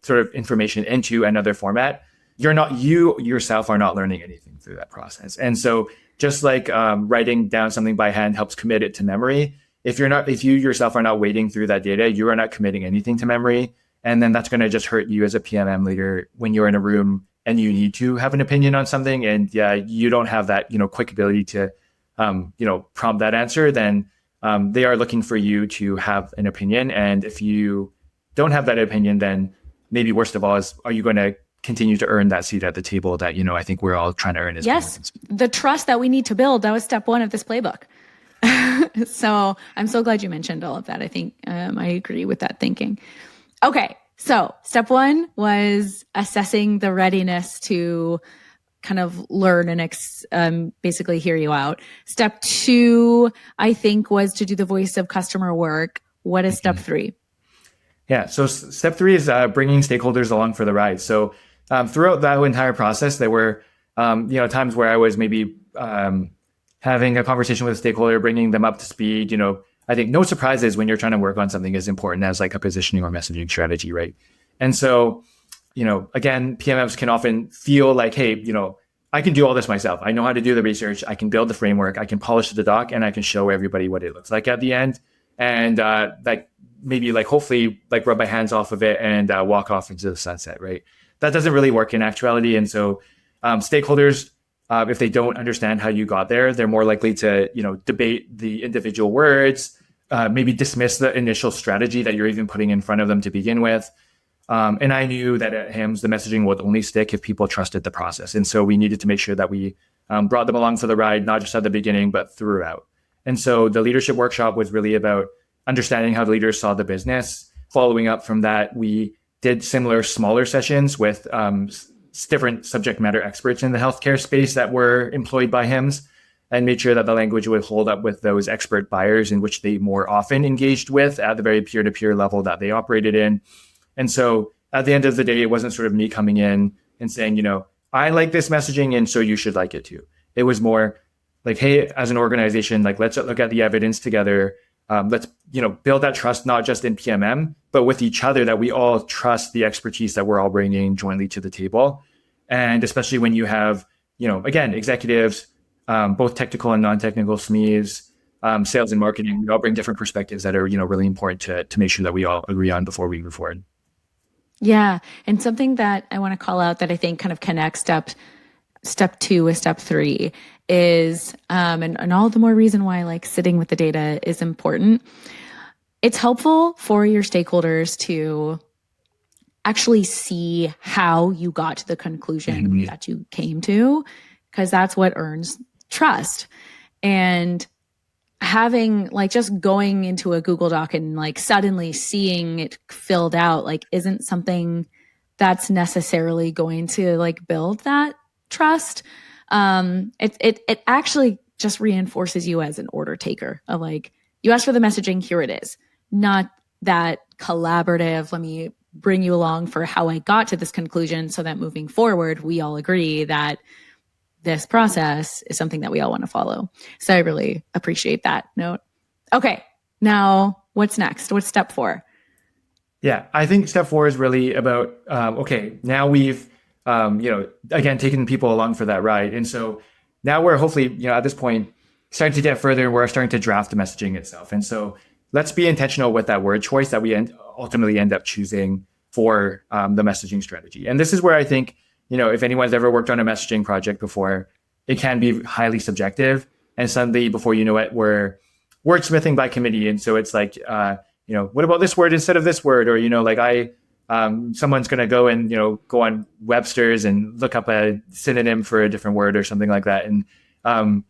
sort of information into another format, you yourself are not learning anything through that process. And so just like writing down something by hand helps commit it to memory, if you yourself are not wading through that data, you are not committing anything to memory. And then that's going to just hurt you as a PMM leader when you're in a room and you need to have an opinion on something, and yeah, you don't have that, quick ability to, prompt that answer, then they are looking for you to have an opinion. And if you don't have that opinion, then maybe worst of all is, are you going to continue to earn that seat at the table that, I think we're all trying to earn as Yes, PMMs? the trust that we need to build, that was step one of this playbook. So I'm so glad you mentioned all of that. I think I agree with that thinking. Okay, so step one was assessing the readiness to kind of learn and basically hear you out. Step two, I think, was to do the voice of customer work. What is step three? Yeah. So step three is bringing stakeholders along for the ride. So throughout that entire process, there were times where I was maybe having a conversation with a stakeholder, bringing them up to speed. I think no surprises when you're trying to work on something as important as like a positioning or messaging strategy, right? And so, again, PMMs can often feel like, hey, I can do all this myself. I know how to do the research. I can build the framework. I can polish the doc, and I can show everybody what it looks like at the end. And like maybe like hopefully like rub my hands off of it and walk off into the sunset, right? That doesn't really work in actuality. And so stakeholders, if they don't understand how you got there, they're more likely to debate the individual words, maybe dismiss the initial strategy that you're even putting in front of them to begin with. And I knew that at HIMSS, the messaging would only stick if people trusted the process. And so we needed to make sure that we brought them along for the ride, not just at the beginning, but throughout. And so the leadership workshop was really about understanding how the leaders saw the business. Following up from that, we did similar smaller sessions with different subject matter experts in the healthcare space that were employed by HIMSS, and made sure that the language would hold up with those expert buyers in which they more often engaged with at the very peer-to-peer level that they operated in. And so at the end of the day, it wasn't sort of me coming in and saying, I like this messaging and so you should like it too. It was more like, hey, as an organization, like let's look at the evidence together. Let's build that trust, not just in PMM, but with each other, that we all trust the expertise that we're all bringing jointly to the table. And especially when you have, again, executives, both technical and non-technical SMEs, sales and marketing, we all bring different perspectives that are, really important to make sure that we all agree on before we move forward. Yeah. And something that I want to call out that I think kind of connects step two with step three is, and all the more reason why like sitting with the data is important. It's helpful for your stakeholders to actually see how you got to the conclusion that you came to, because that's what earns trust. And having like just going into a Google Doc and like suddenly seeing it filled out like isn't something that's necessarily going to like build that trust. It actually just reinforces you as an order taker of like, you asked for the messaging, here it is. Not that collaborative, let me bring you along for how I got to this conclusion so that moving forward, we all agree that this process is something that we all want to follow. So I really appreciate that note. Okay, now what's next? What's step four? Yeah, I think step four is really about, okay, now we've, again, taken people along for that ride. And so now we're hopefully, at this point, starting to get further, we're starting to draft the messaging itself. And so let's be intentional with that word choice that we ultimately end up choosing for the messaging strategy. And this is where I think, if anyone's ever worked on a messaging project before, it can be highly subjective. And suddenly, before you know it, we're wordsmithing by committee. And so it's like, what about this word instead of this word? Or, someone's going to go and, go on Webster's and look up a synonym for a different word or something like that. And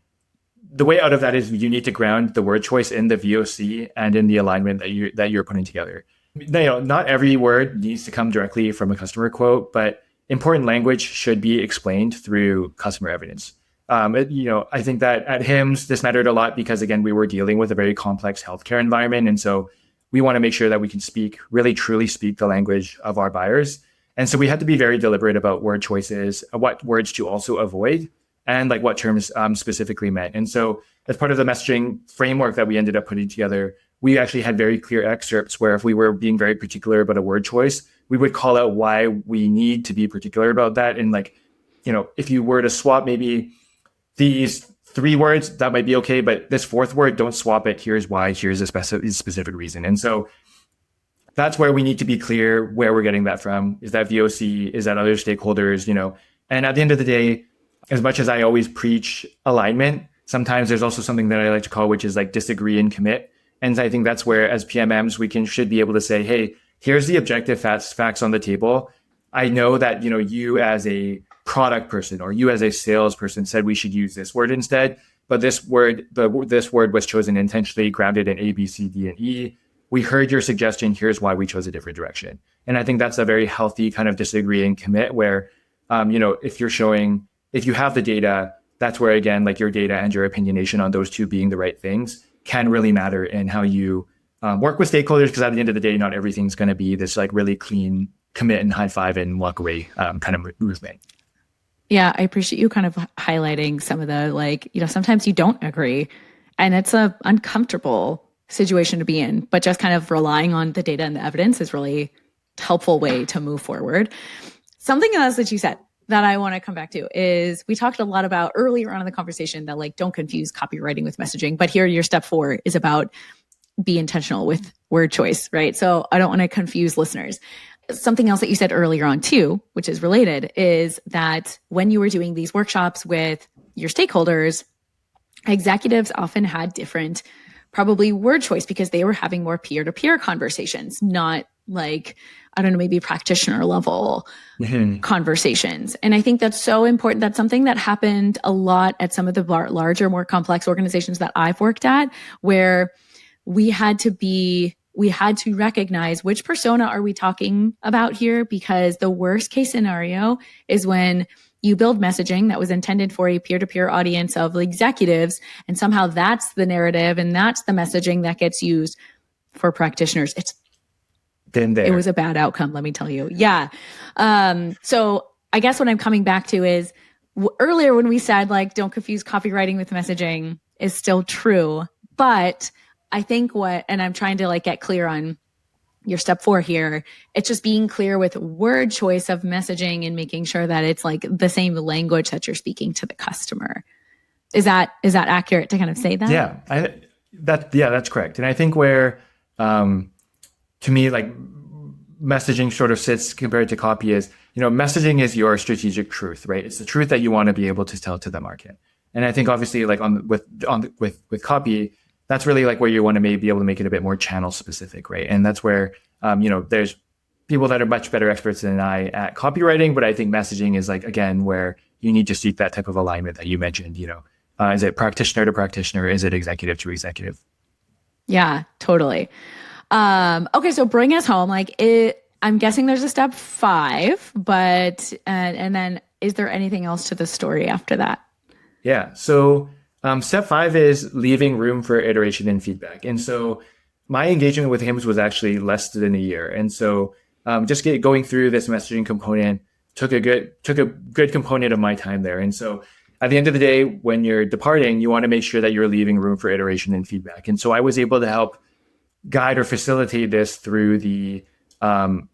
the way out of that is you need to ground the word choice in the VOC and in the alignment that you're putting together. Not every word needs to come directly from a customer quote, but important language should be explained through customer evidence. I think that at HIMSS, this mattered a lot because, again, we were dealing with a very complex healthcare environment. And so we want to make sure that we can really truly speak the language of our buyers. And so we had to be very deliberate about word choices, what words to also avoid, and like what terms specifically meant. And so as part of the messaging framework that we ended up putting together, we actually had very clear excerpts where if we were being very particular about a word choice, we would call out why we need to be particular about that. And like, if you were to swap maybe these 3 words, that might be okay, but this 4th word, don't swap it. Here's why. Here's a specific reason. And so that's where we need to be clear where we're getting that from. Is that VOC? Is that other stakeholders? And at the end of the day, as much as I always preach alignment, sometimes there's also something that I like to call, which is like disagree and commit. And I think that's where, as PMMs, should be able to say, hey, here's the objective facts on the table. I know that, you as a product person or you as a salesperson said we should use this word instead, but this word was chosen intentionally, grounded in A, B, C, D, and E. We heard your suggestion. Here's why we chose a different direction. And I think that's a very healthy kind of disagree and commit where, if you have the data, that's where, again, like your data and your opinionation on those two being the right things can really matter in how you work with stakeholders. Because at the end of the day, not everything's going to be this like really clean commit and high five and walk away kind of movement. Yeah, I appreciate you kind of highlighting some of the sometimes you don't agree and it's a uncomfortable situation to be in, but just kind of relying on the data and the evidence is really a helpful way to move forward. Something else that you said that I want to come back to is we talked a lot about earlier on in the conversation that like don't confuse copywriting with messaging, but here your step 4 is about be intentional with word choice, right? So I don't want to confuse listeners. Something else that you said earlier on too, which is related, is that when you were doing these workshops with your stakeholders, executives often had different probably word choice because they were having more peer-to-peer conversations, not like, I don't know, maybe practitioner level conversations. And I think that's so important. That's something that happened a lot at some of the larger, more complex organizations that I've worked at, where we had to recognize which persona are we talking about here, because the worst case scenario is when you build messaging that was intended for a peer-to-peer audience of executives, and somehow that's the narrative and that's the messaging that gets used for practitioners. It was a bad outcome, let me tell you. Yeah. So I guess what I'm coming back to is earlier when we said like, don't confuse copywriting with messaging is still true, but I think and I'm trying to like get clear on your step 4 here, it's just being clear with word choice of messaging and making sure that it's like the same language that you're speaking to the customer. Is that accurate to kind of say that? Yeah, that's correct. And I think where, to me, like messaging sort of sits compared to copy is, messaging is your strategic truth, right? It's the truth that you want to be able to tell to the market. And I think obviously like with copy, that's really like where you want to maybe be able to make it a bit more channel specific, right? And that's where, there's people that are much better experts than I at copywriting, but I think messaging is like, again, where you need to seek that type of alignment that you mentioned, is it practitioner to practitioner? Is it executive to executive? Yeah, totally. Okay. So bring us home. I'm guessing there's a step 5, but, and then is there anything else to the story after that? Yeah. So, step 5 is leaving room for iteration and feedback. And so my engagement with HIMSS was actually less than a year. And so just going through this messaging component took a good component of my time there. And so at the end of the day, when you're departing, you want to make sure that you're leaving room for iteration and feedback. And so I was able to help guide or facilitate this through the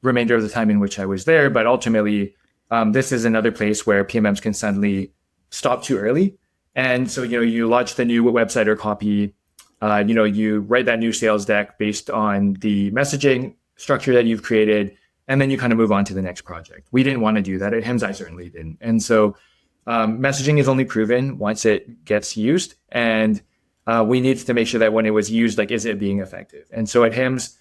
remainder of the time in which I was there. But ultimately, this is another place where PMMs can suddenly stop too early. And so, you launch the new website or copy, you write that new sales deck based on the messaging structure that you've created, and then you kind of move on to the next project. We didn't want to do that at HIMSS. I certainly didn't. And so messaging is only proven once it gets used. And we needed to make sure that when it was used, like, is it being effective? And so at HIMSS,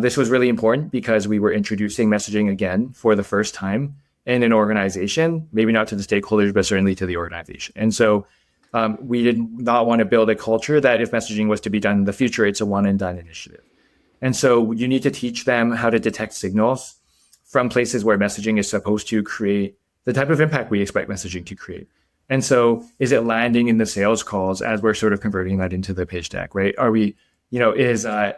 this was really important because we were introducing messaging again for the first time in an organization, maybe not to the stakeholders, but certainly to the organization. And so we did not want to build a culture that if messaging was to be done in the future, it's a one and done initiative. And so you need to teach them how to detect signals from places where messaging is supposed to create the type of impact we expect messaging to create. And so is it landing in the sales calls as we're sort of converting that into the pitch deck, right? Are we, is a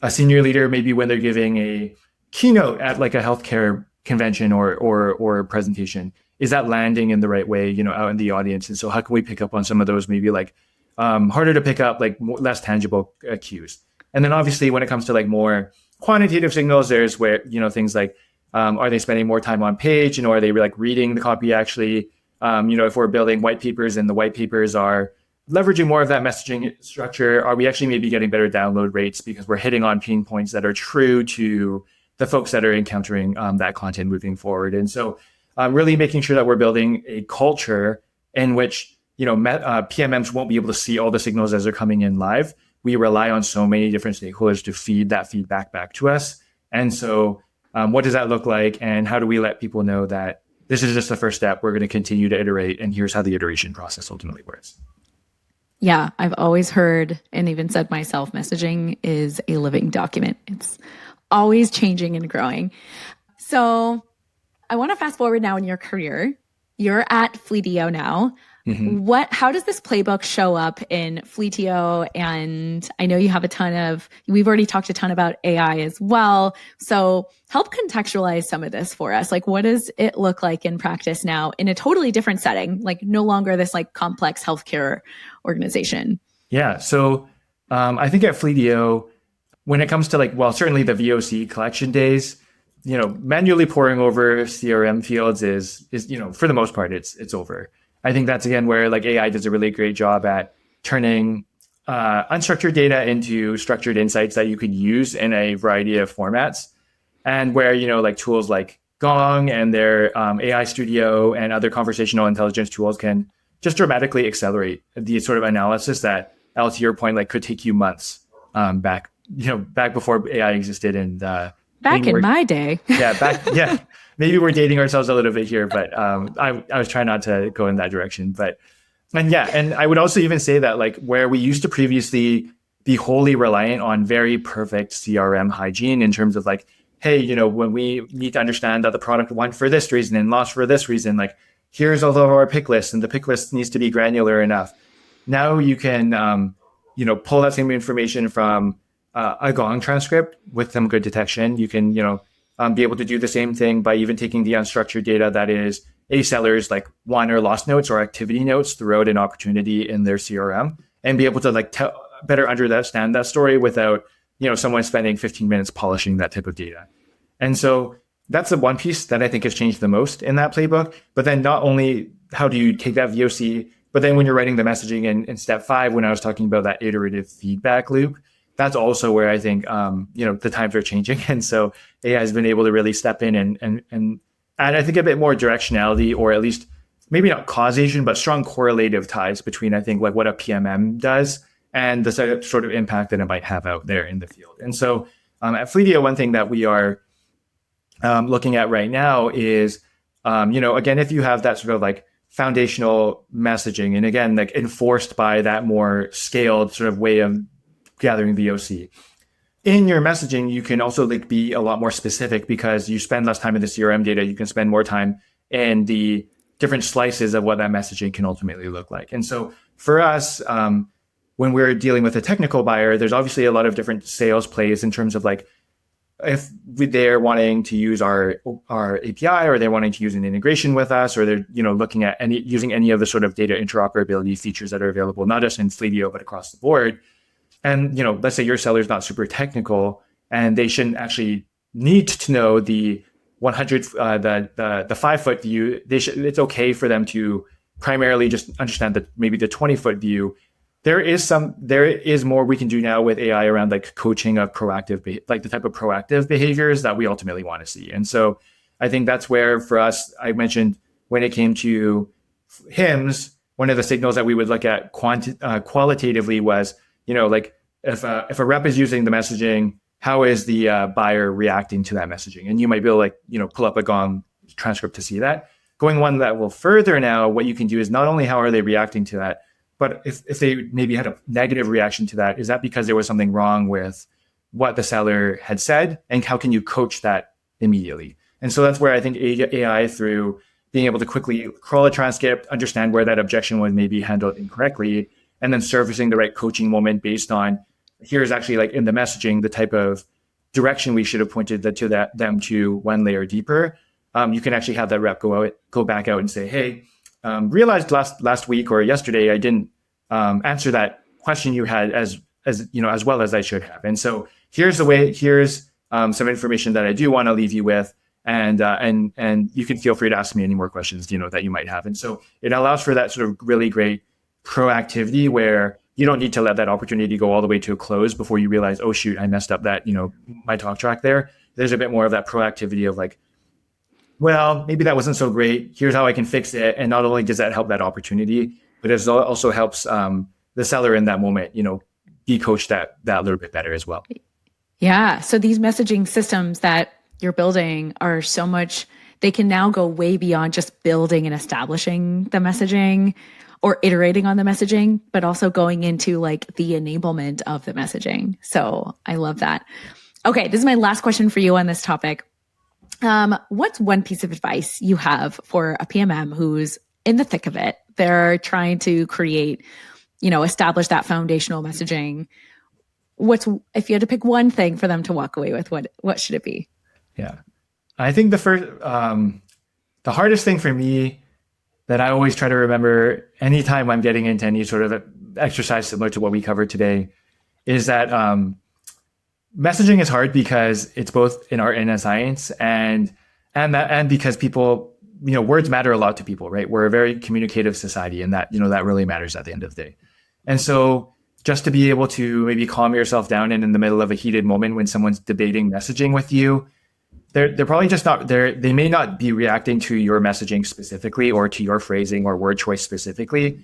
senior leader, maybe when they're giving a keynote at like a healthcare convention or presentation, is that landing in the right way, out in the audience? And so how can we pick up on some of those maybe like harder to pick up, like less tangible cues? And then obviously when it comes to like more quantitative signals, there's where, things like, are they spending more time on page? Are they like reading the copy actually? If we're building white papers and the white papers are, leveraging more of that messaging structure? Are we actually maybe getting better download rates because we're hitting on pain points that are true to the folks that are encountering that content moving forward? And so really making sure that we're building a culture in which, PMMs won't be able to see all the signals as they're coming in live. We rely on so many different stakeholders to feed that feedback back to us. And so what does that look like? And how do we let people know that this is just the first step? We're going to continue to iterate, and here's how the iteration process ultimately works. Yeah, I've always heard and even said myself, messaging is a living document. It's always changing and growing. So I want to fast forward now in your career. You're at Fleetio now. Mm-hmm. How does this playbook show up in Fleetio? And I know you have we've already talked a ton about AI as well. So help contextualize some of this for us. Like, what does it look like in practice now in a totally different setting? Like no longer this like complex healthcare organization. Yeah. So I think at Fleetio, when it comes to certainly the VOC collection days, manually pouring over CRM fields is for the most part, it's over. I think that's again where AI does a really great job at turning unstructured data into structured insights that you could use in a variety of formats, and where tools like Gong and their AI Studio and other conversational intelligence tools can just dramatically accelerate the sort of analysis that, to your point, could take you months back before AI existed. And back in my day. yeah. Maybe we're dating ourselves a little bit here, but I was trying not to go in that direction. And I would also even say that where we used to previously be wholly reliant on very perfect CRM hygiene in terms of hey, when we need to understand that the product won for this reason and lost for this reason, here's all of our pick lists, and the pick list needs to be granular enough. Now you can, pull that same information from a Gong transcript with some good detection. You can, be able to do the same thing by even taking the unstructured data that is a seller's won or lost notes or activity notes throughout an opportunity in their CRM, and be able to better understand that story without someone spending 15 minutes polishing that type of data. And so that's the one piece that I think has changed the most in that playbook. But then not only how do you take that VOC, but then when you're writing the messaging in step 5, when I was talking about that iterative feedback loop, that's also where I think, the times are changing. And so AI has been able to really step in and add, I think, a bit more directionality, or at least maybe not causation, but strong correlative ties between, I think, what a PMM does and the sort of impact that it might have out there in the field. And so at Fleetio, one thing that we are looking at right now is, again, if you have that sort of foundational messaging, and again, enforced by that more scaled sort of way of gathering VOC. In your messaging, you can also be a lot more specific because you spend less time in the CRM data. You can spend more time in the different slices of what that messaging can ultimately look like. And so for us, when we're dealing with a technical buyer, there's obviously a lot of different sales plays in terms of if they're wanting to use our API, or they're wanting to use an integration with us, or they're looking at using any of the sort of data interoperability features that are available, not just in Fleetio, but across the board. And, let's say your seller's not super technical and they shouldn't actually need to know the 100, the 5-foot view. It's okay for them to primarily just understand maybe the 20-foot view. There is more we can do now with AI around coaching of proactive, the type of proactive behaviors that we ultimately want to see. And so I think that's where for us, I mentioned when it came to HIMS, one of the signals that we would look at qualitatively was, if a rep is using the messaging, how is the buyer reacting to that messaging? And you might be able to pull up a Gong transcript to see that. Going one level further now, what you can do is not only how are they reacting to that, but if they maybe had a negative reaction to that, is that because there was something wrong with what the seller had said? And how can you coach that immediately? And so that's where I think AI, through being able to quickly crawl a transcript, understand where that objection was maybe handled incorrectly, and then surfacing the right coaching moment based on, here's actually in the messaging, the type of direction we should have pointed them to one layer deeper. You can actually have that rep go back out and say, hey, realized last week or yesterday, I didn't answer that question you had as well as I should have. And so here's some information that I do want to leave you with. And you can feel free to ask me any more questions, that you might have. And so it allows for that sort of really great proactivity where you don't need to let that opportunity go all the way to a close before you realize, oh shoot, I messed up that, my talk track there. There's a bit more of that proactivity of like, well, maybe that wasn't so great. Here's how I can fix it. And not only does that help that opportunity, but it also helps the seller in that moment, be coached that little bit better as well. Yeah. So these messaging systems that you're building are so much, they can now go way beyond just building and establishing the messaging or iterating on the messaging, but also going into like the enablement of the messaging. So I love that. Okay. This is my last question for you on this topic. What's one piece of advice you have for a PMM who's in the thick of it? They're trying to create, establish that foundational messaging. If you had to pick one thing for them to walk away with, what should it be? Yeah. I think the hardest thing for me that I always try to remember anytime I'm getting into any sort of exercise similar to what we covered today is that messaging is hard because it's both an art and a science, and because people, words matter a lot to people, right? We're a very communicative society, and that really matters at the end of the day. And so just to be able to maybe calm yourself down and in the middle of a heated moment when someone's debating messaging with you, they're probably just not there. They may not be reacting to your messaging specifically or to your phrasing or word choice specifically.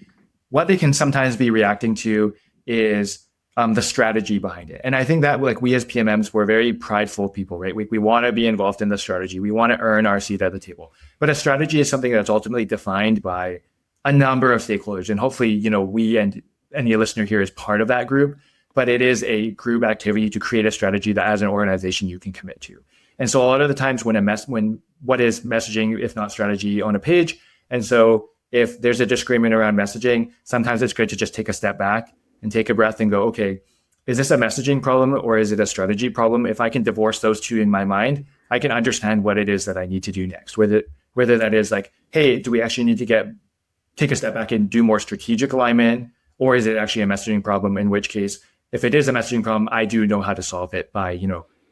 What they can sometimes be reacting to is the strategy behind it. And I think that like we as PMMs, we're very prideful people, right? We want to be involved in the strategy. We want to earn our seat at the table. But a strategy is something that's ultimately defined by a number of stakeholders. And hopefully, we and any listener here is part of that group. But it is a group activity to create a strategy that as an organization you can commit to. And so a lot of the times when what is messaging, if not strategy on a page? And so if there's a disagreement around messaging, sometimes it's good to just take a step back and take a breath and go, okay, is this a messaging problem or is it a strategy problem? If I can divorce those two in my mind, I can understand what it is that I need to do next. Whether that is like, hey, do we actually need to take a step back and do more strategic alignment? Or is it actually a messaging problem? In which case, if it is a messaging problem, I do know how to solve it by,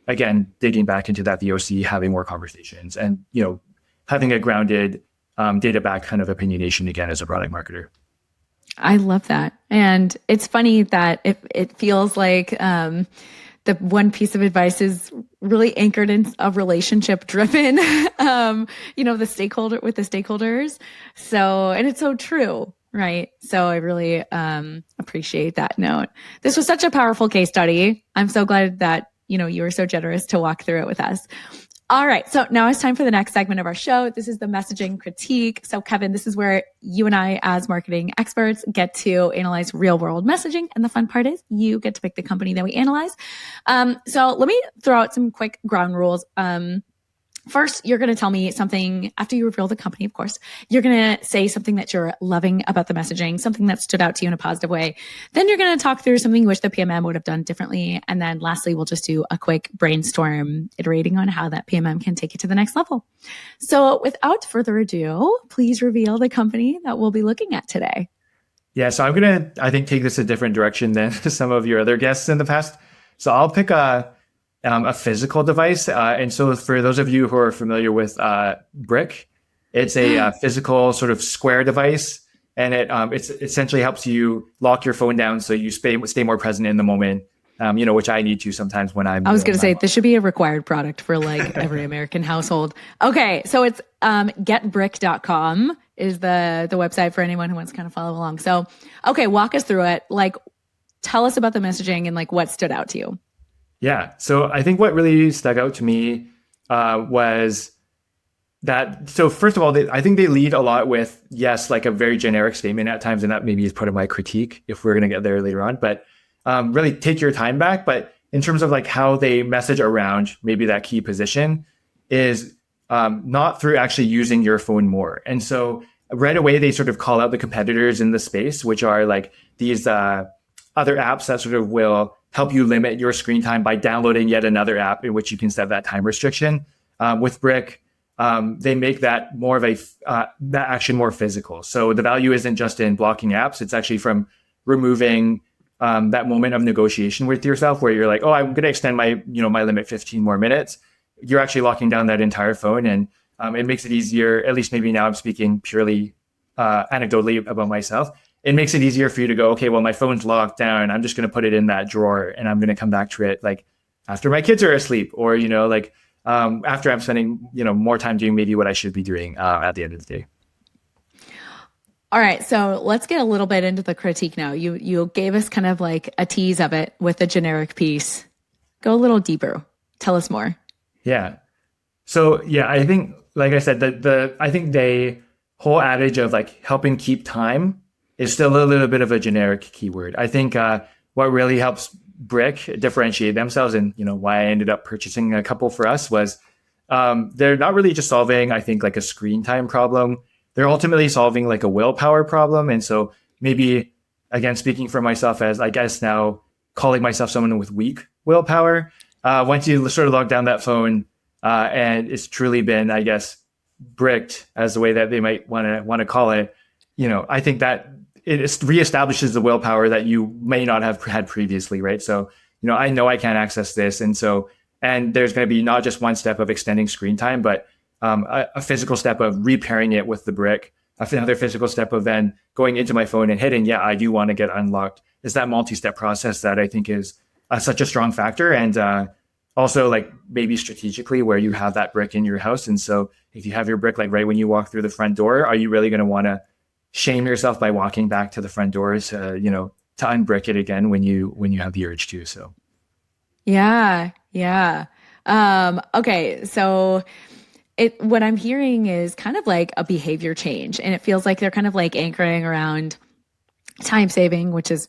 again, digging back into that VOC, having more conversations and, having a grounded data-backed kind of opinionation again as a product marketer. I love that. And it's funny that it feels like the one piece of advice is really anchored in a relationship driven, the stakeholders. So, and it's so true. Right. So I really appreciate that note. This was such a powerful case study. I'm so glad that, you were so generous to walk through it with us. All right. So now it's time for the next segment of our show. This is the messaging critique. So Kevin, this is where you and I as marketing experts get to analyze real world messaging. And the fun part is you get to pick the company that we analyze. So let me throw out some quick ground rules. First, you're going to tell me something after you reveal the company, of course. You're going to say something that you're loving about the messaging, something that stood out to you in a positive way. Then you're going to talk through something you wish the PMM would have done differently. And then lastly, we'll just do a quick brainstorm iterating on how that PMM can take it to the next level. So without further ado, please reveal the company that we'll be looking at today. Yeah, so I'm going to, I think, take this a different direction than some of your other guests in the past. So I'll pick a physical device. And so for those of you who are familiar with Brick, it's a physical sort of square device. And it essentially helps you lock your phone down so you stay more present in the moment, which I need to sometimes when I was going to say, this should be a required product for like every American household. Okay, so it's getbrick.com is the website for anyone who wants to kind of follow along. So, okay, walk us through it. Like, tell us about the messaging and like what stood out to you. Yeah. So I think what really stuck out to me was that. So first of all, I think they lead a lot with, yes, like a very generic statement at times. And that maybe is part of my critique if we're going to get there later on. But really take your time back. But in terms of like how they message around maybe that key position is not through actually using your phone more. And so right away, they sort of call out the competitors in the space, which are like these other apps that sort of will help you limit your screen time by downloading yet another app in which you can set that time restriction. With Brick, they make that more of that action more physical. So the value isn't just in blocking apps; it's actually from removing that moment of negotiation with yourself, where you're like, "Oh, I'm going to extend my limit 15 more minutes." You're actually locking down that entire phone, and it makes it easier. At least maybe now I'm speaking purely anecdotally about myself. it makes it easier for you to go, okay, well, my phone's locked down. I'm just going to put it in that drawer and I'm going to come back to it like after my kids are asleep or, like after I'm spending, more time doing maybe what I should be doing at the end of the day. All right, so let's get a little bit into the critique now. You gave us kind of like a tease of it with the generic piece. Go a little deeper. Tell us more. Yeah. So yeah, I think, like I said, I think the whole adage of like helping keep time is still a little bit of a generic keyword. I think what really helps Brick differentiate themselves, and why I ended up purchasing a couple for us was they're not really just solving, I think, like a screen time problem. They're ultimately solving like a willpower problem, and so maybe again speaking for myself as I guess now calling myself someone with weak willpower. Once you sort of log down that phone and it's truly been, I guess, bricked as the way that they might want to call it, I think that it reestablishes the willpower that you may not have had previously, right? So, I know I can't access this, and there's going to be not just one step of extending screen time, but a physical step of repairing it with the brick, another physical step of then going into my phone and hitting, yeah, I do want to get unlocked. It's that multi-step process that I think is such a strong factor, and also like maybe strategically where you have that brick in your house. And so if you have your brick like right when you walk through the front door, are you really going to want to shame yourself by walking back to the front doors, to unbrick it again when you have the urge to? So Yeah, yeah. Okay, so what I'm hearing is kind of like a behavior change, and it feels like they're kind of like anchoring around time saving, which is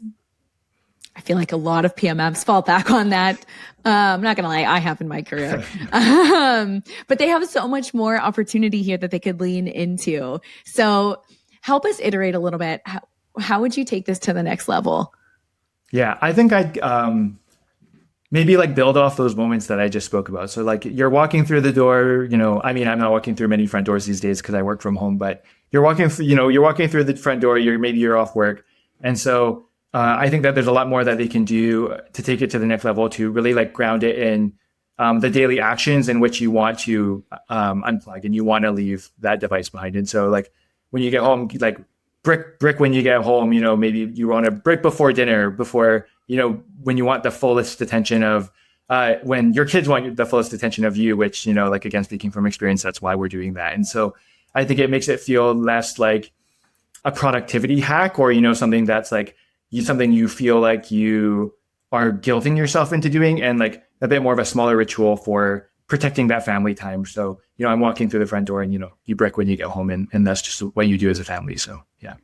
I feel like a lot of PMMs fall back on that. I'm not gonna lie, I have in my career. But they have so much more opportunity here that they could lean into. So help us iterate a little bit. How would you take this to the next level? yeah, I think I'd maybe like build off those moments that I just spoke about. So like you're walking through the door, I mean, I'm not walking through many front doors these days because I work from home, but you're walking through, you're walking through the front door, maybe you're off work. And so I think that there's a lot more that they can do to take it to the next level to really like ground it in the daily actions in which you want to unplug and you want to leave that device behind. And so like when you get home, like brick when you get home, maybe you want to brick before dinner, before, when you want the fullest attention of when your kids want the fullest attention of you, which, like again, speaking from experience, that's why we're doing that. And so I think it makes it feel less like a productivity hack or, something that's like something you feel like you are guilting yourself into doing, and like a bit more of a smaller ritual for protecting that family time. So, I'm walking through the front door and, you brick when you get home, and that's just what you do as a family. So, yeah.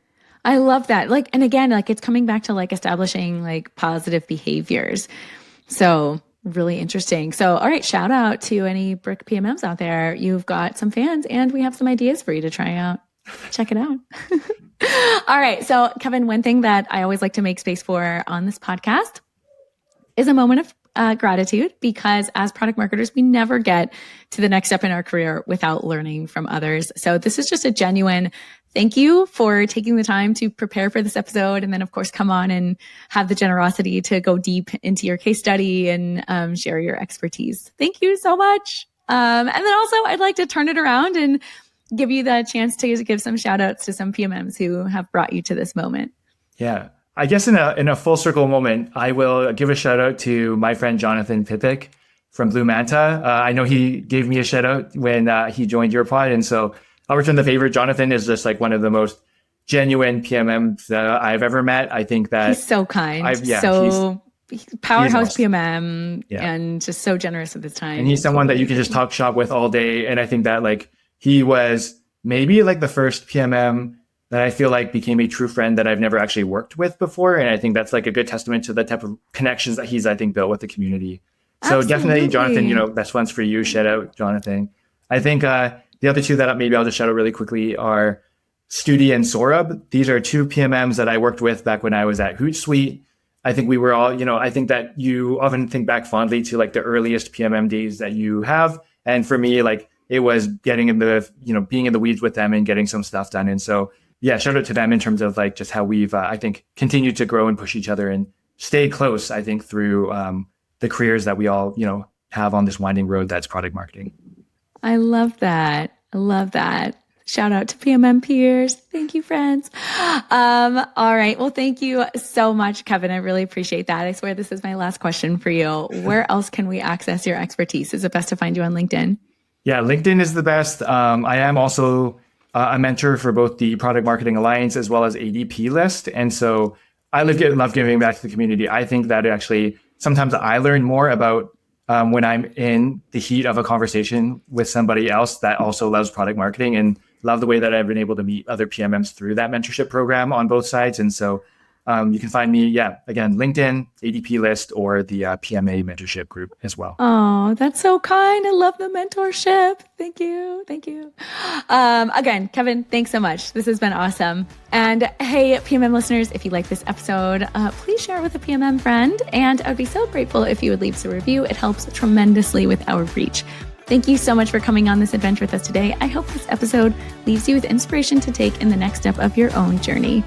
I love that. Like, and again, like it's coming back to like establishing like positive behaviors. So really interesting. So, all right, shout out to any brick PMMs out there. You've got some fans and we have some ideas for you to try out. Check it out. All right. So, Kevin, one thing that I always like to make space for on this podcast is a moment of gratitude, because as product marketers, we never get to the next step in our career without learning from others. So this is just a genuine thank you for taking the time to prepare for this episode. And then, of course, come on and have the generosity to go deep into your case study and share your expertise. Thank you so much. And then also, I'd like to turn it around and give you the chance to give some shout outs to some PMMs who have brought you to this moment. Yeah. I guess in a full circle moment, I will give a shout out to my friend Jonathan Pippick from Blue Manta. I know he gave me a shout out when he joined your pod, and so I'll return the favor. Jonathan is just like one of the most genuine PMMs that I've ever met. I think that he's so kind, so powerhouse awesome. PMM, and just so generous with his time. And he's someone that you can just talk shop with all day. And I think that like he was maybe like the first PMM that I feel like became a true friend that I've never actually worked with before. And I think that's like a good testament to the type of connections that he's, I think, built with the community. So definitely, Jonathan, best ones for you. Shout out, Jonathan. I think the other two that maybe I'll just shout out really quickly are Studi and Sorab. These are two PMMs that I worked with back when I was at Hootsuite. I think we were all, I think that you often think back fondly to like the earliest PMM days that you have. And for me, like it was getting in the, being in the weeds with them and getting some stuff done. And so, yeah, shout out to them in terms of like just how we've, I think, continued to grow and push each other and stay close, I think, through the careers that we all, have on this winding road that's product marketing. I love that. I love that. Shout out to PMM peers. Thank you, friends. All right. Well, thank you so much, Kevin. I really appreciate that. I swear this is my last question for you. Where else can we access your expertise? Is it best to find you on LinkedIn? Yeah, LinkedIn is the best. I am also a mentor for both the Product Marketing Alliance as well as ADP List. And so love giving back to the community. I think that actually sometimes I learn more about when I'm in the heat of a conversation with somebody else that also loves product marketing and love the way that I've been able to meet other PMMs through that mentorship program on both sides. And so you can find me, again, LinkedIn, ADP List, or the PMA mentorship group as well. Oh, that's so kind. I love the mentorship. Thank you. Thank you. Again, Kevin, thanks so much. This has been awesome. And hey, PMM listeners, if you like this episode, please share it with a PMM friend. And I'd be so grateful if you would leave us a review. It helps tremendously with our reach. Thank you so much for coming on this adventure with us today. I hope this episode leaves you with inspiration to take in the next step of your own journey.